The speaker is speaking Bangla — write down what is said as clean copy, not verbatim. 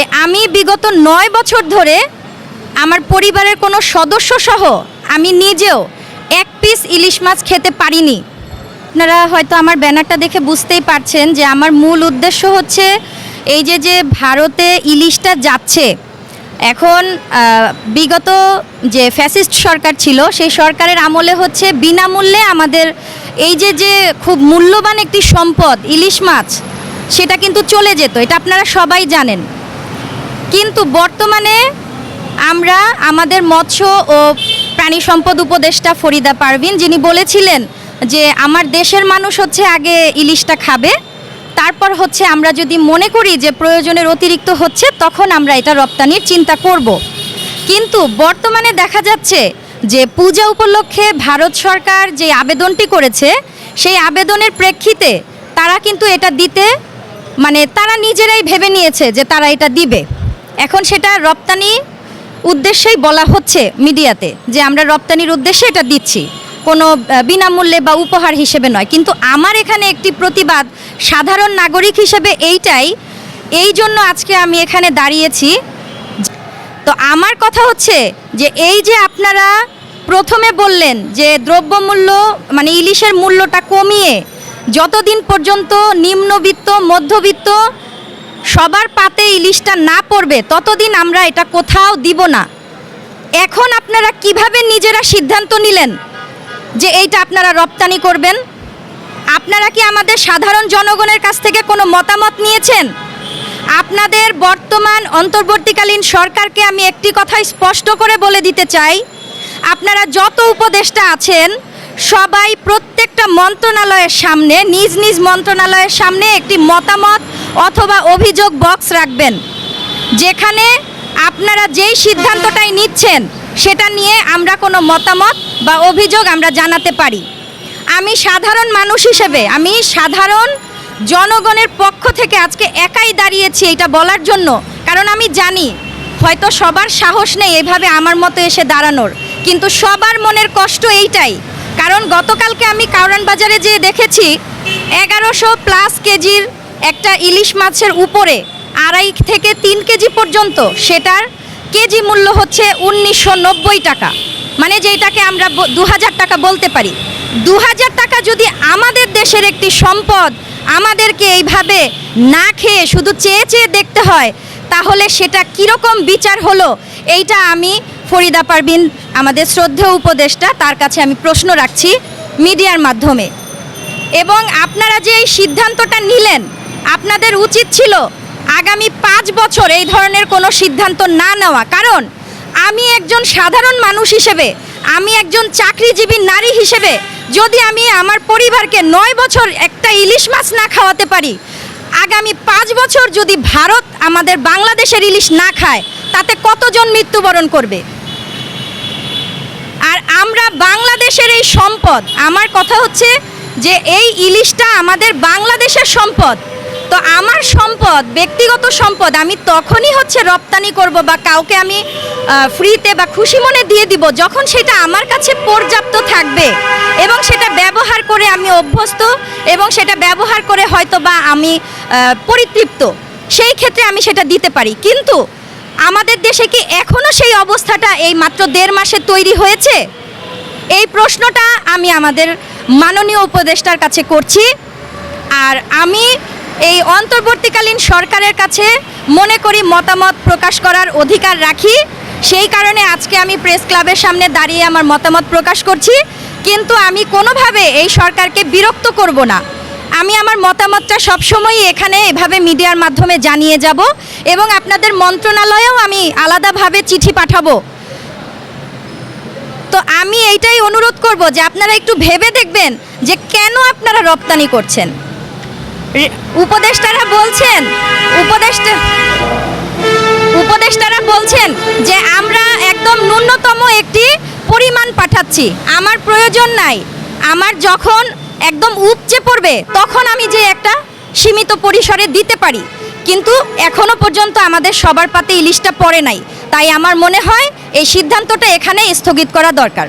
যে আমি বিগত 9 বছর ধরে আমার পরিবারের কোনো সদস্য সহ আমি নিজেও এক পিস ইলিশ মাছ খেতে পারিনি। আপনারা হয়তো আমার ব্যানারটা দেখে বুঝতেই পারছেন যে আমার মূল উদ্দেশ্য হচ্ছে এই যে ভারতে ইলিশটা যাচ্ছে। এখন বিগত যে ফ্যাসিস্ট সরকার ছিল সেই সরকারের আমলে হচ্ছে বিনামূল্যে আমাদের এই যে খুব মূল্যবান একটি সম্পদ ইলিশ মাছ সেটা কিন্তু চলে যেত, এটা আপনারা সবাই জানেন। কিন্তু বর্তমানে আমরা আমাদের মৎস্য ও প্রাণী সম্পদ উপদেষ্টা ফরিদা পারভিন যিনি বলেছিলেন যে আমার দেশের মানুষ হচ্ছে আগে ইলিশটা খাবে, তারপর হচ্ছে আমরা যদি মনে করি যে প্রয়োজনের অতিরিক্ত হচ্ছে তখন আমরা এটা রপ্তানির চিন্তা করব। কিন্তু বর্তমানে দেখা যাচ্ছে যে পূজা উপলক্ষে ভারত সরকার যে আবেদনটি করেছে সেই আবেদনের প্রেক্ষিতে তারা কিন্তু এটা দিতে তারা নিজেরাই ভেবে নিয়েছে যে তারা এটা দিবে। এখন সেটা রপ্তানি উদ্দেশ্যেই বলা হচ্ছে মিডিয়াতে যে আমরা রপ্তানির উদ্দেশ্যে এটা দিচ্ছি, কোনো বিনামূল্যে বা উপহার হিসেবে নয়। কিন্তু আমার এখানে একটি প্রতিবাদ সাধারণ নাগরিক হিসেবে এই জন্য আজকে আমি এখানে দাঁড়িয়েছি। তো আমার কথা হচ্ছে যে এই যে আপনারা প্রথমে বললেন যে দ্রব্যমূল্য ইলিশের মূল্যটা কমিয়ে যতদিন পর্যন্ত নিম্নবিত্ত মধ্যবিত্ত সবার পাতে ইলিশটা না পড়বে ততদিন আমরা এটা কোথাও দিব না। এখন আপনারা কিভাবে নিজেরা সিদ্ধান্ত নিলেন যে এইটা আপনারা রপ্তানি করবেন? আপনারা কি আমাদের সাধারণ জনগণের কাছ থেকে কোনো মতামত নিয়েছেন? আপনাদের বর্তমান অন্তর্বর্তীকালীন সরকারকে আমি একটি কথাই স্পষ্ট করে বলে দিতে চাই, আপনারা যত উপদেষ্টা আছেন সবাই প্রত্যেকটা মন্ত্রণালয়ের সামনে নিজ নিজ মন্ত্রণালয়ের সামনে একটি মতামত অথবা অভিযোগ বক্স রাখবেন, যেখানে আপনারা যেই সিদ্ধান্তটাই নিচ্ছেন সেটা নিয়ে আমরা কোনো মতামত বা অভিযোগ আমরা জানাতে পারি। আমি সাধারণ মানুষ হিসেবে আমি সাধারণ জনগণের পক্ষ থেকে আজকে একাই দাঁড়িয়েছি এটা বলার জন্য, কারণ আমি জানি হয়তো সবার সাহস নেই এভাবে আমার মতো এসে দাঁড়ানোর, কিন্তু সবার মনের কষ্ট এইটাই। কারণ গতকালকে আমি কাউরান বাজারে যেয়ে দেখেছি 1100+ কেজির একটা ইলিশ মাছের উপরে 2.5 থেকে 3 কেজি পর্যন্ত সেটার কেজি মূল্য হচ্ছে 1990 টাকা, যেটাকে আমরা 2000 টাকা বলতে পারি। 2000 টাকা যদি আমাদের দেশের একটি সম্পদ আমাদেরকে এইভাবে না খেয়ে শুধু চেয়ে চেয়ে দেখতে হয় তাহলে সেটা কীরকম বিচার হলো, এইটা আমি ফরিদা পারভিন আমাদের শ্রদ্ধেয় উপদেষ্টা তার কাছে আমি প্রশ্ন রাখছি মিডিয়ার মাধ্যমে। এবং আপনারা যে এই সিদ্ধান্তটা নিলেন আপনাদের উচিত ছিল আগামী 5 বছর এই ধরনের কোনো সিদ্ধান্ত না নেওয়া। কারণ আমি একজন সাধারণ মানুষ হিসেবে, আমি একজন চাকরিজীবী নারী হিসেবে যদি আমি আমার পরিবারকে 9 বছর একটা ইলিশ মাছ না খাওয়াতে পারি, আগামী 5 বছর যদি ভারত আমাদের বাংলাদেশের ইলিশ না খায় তাতে কতজন মৃত্যুবরণ করবে? আর আমরা বাংলাদেশের এই সম্পদ, আমার কথা হচ্ছে যে এই ইলিশটা আমাদের বাংলাদেশের সম্পদ। তো আমার সম্পদ, ব্যক্তিগত সম্পদ আমি তখনই রপ্তানি করব বা কাউকে আমি ফ্রিতে বা খুশি মনে দিয়ে দিব যখন সেটা আমার কাছে পর্যাপ্ত থাকবে এবং সেটা ব্যবহার করে আমি অভ্যস্ত এবং সেটা ব্যবহার করে হয়তো বা আমি পরিতৃপ্ত, সেই ক্ষেত্রে আমি সেটা দিতে পারি। কিন্তু আমাদের দেশে কি এখনও সেই অবস্থাটা এই মাত্র 1.5 মাসে তৈরি হয়েছে? এই প্রশ্নটা আমি আমাদের মাননীয় উপদেষ্টার কাছে করছি। আর আমি এই অন্তর্বর্তীকালীন সরকারের কাছে মনে করি মতামত প্রকাশ করার অধিকার রাখি, সেই কারণে আজকে আমি প্রেস ক্লাবের সামনে দাঁড়িয়ে আমার মতামত প্রকাশ করছি। কিন্তু আমি কোনোভাবে এই সরকারকে বিরক্ত করব না। আমি আমার মতামতটা সবসময়ই এখানে এভাবে মিডিয়ার মাধ্যমে জানিয়ে যাব এবং আপনাদের মন্ত্রণালয়েও আমি আলাদাভাবে চিঠি পাঠাবো। তো আমি এইটাই অনুরোধ করব যে আপনারা একটু ভেবে দেখবেন যে কেন আপনারা রপ্তানি করছেন। উপদেষ্টারা বলছেন যে আমরা একদম ন্যূনতম একটি পরিমাণ পাঠাচ্ছি, আমার প্রয়োজন নাই, আমার যখন একদম উপচে পড়বে তখন আমি যে একটা সীমিত পরিসরে দিতে পারি, কিন্তু এখনো পর্যন্ত আমাদের সবার পাতে ইলিশটা পড়ে নাই। তাই আমার মনে হয় এই সিদ্ধান্তটা এখানে স্থগিত করা দরকার।